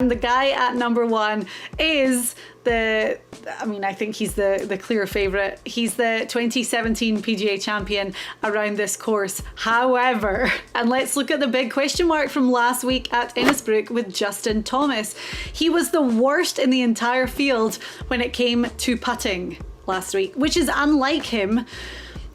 And the guy at number one is I think he's the clear favourite. He's the 2017 PGA champion around this course. However, and let's look at the big question mark from last week at Innisbrook with Justin Thomas. He was the worst in the entire field when it came to putting last week, which is unlike him.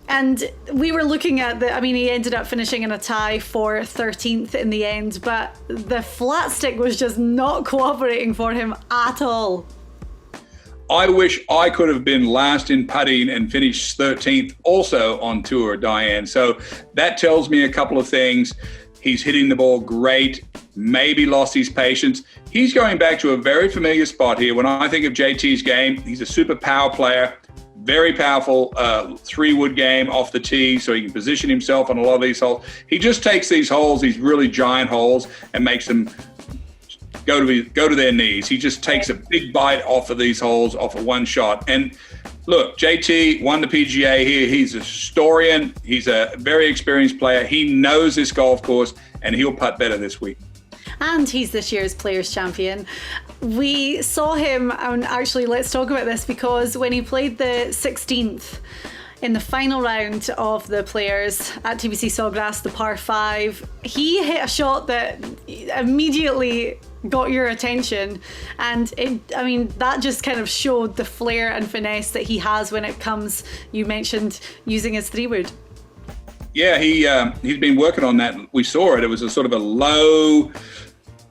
And we were looking at he ended up finishing in a tie for 13th in the end, but the flat stick was just not cooperating for him at all. I wish I could have been last in putting and finished 13th also on tour, Diane. So that tells me a couple of things. He's hitting the ball great, maybe lost his patience. He's going back to a very familiar spot here. When I think of JT's game, he's a super power player. Very powerful 3-wood game off the tee, so he can position himself on a lot of these holes. He just takes these holes, these really giant holes, and makes them go to their knees. He just takes a big bite off of these holes off of one shot. And look, JT won the PGA here. He's a historian. He's a very experienced player. He knows this golf course, and he'll putt better this week. And he's this year's Players Champion. We saw him, and actually let's talk about this, because when he played the 16th in the final round of the Players at TPC Sawgrass, the par 5, he hit a shot that immediately got your attention, and that just kind of showed the flair and finesse that he has when it comes, you mentioned, using his 3-wood. Yeah, he's been working on that. We saw it. It was a sort of a low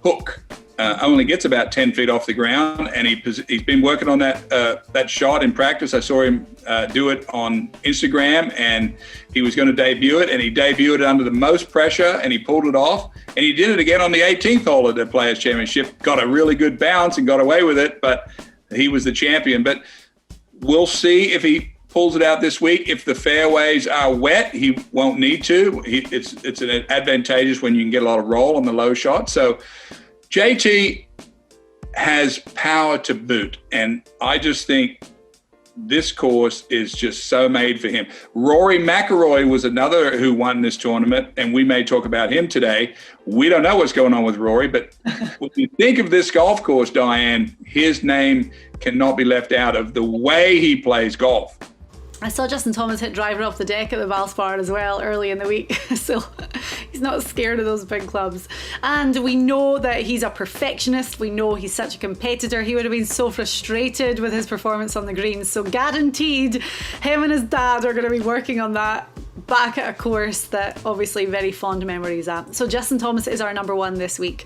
hook, only gets about 10 feet off the ground, and he's been working on that shot in practice. I saw him do it on Instagram, and he was going to debut it, and he debuted it under the most pressure, and he pulled it off, and he did it again on the 18th hole at the Players Championship. Got a really good bounce and got away with it, but he was the champion. But we'll see if he pulls it out this week. If the fairways are wet, he won't need to. It's an advantageous when you can get a lot of roll on the low shot. So JT has power to boot, and I just think this course is just so made for him. Rory McIlroy was another who won this tournament, and we may talk about him today. We don't know what's going on with Rory, but when you think of this golf course, Diane, his name cannot be left out of the way he plays golf. I saw Justin Thomas hit driver off the deck at the Valspar as well early in the week, so he's not scared of those big clubs. And we know that he's a perfectionist. We know he's such a competitor. He would have been so frustrated with his performance on the greens. So guaranteed, him and his dad are going to be working on that back at a course that obviously very fond memories at. So Justin Thomas is our number one this week.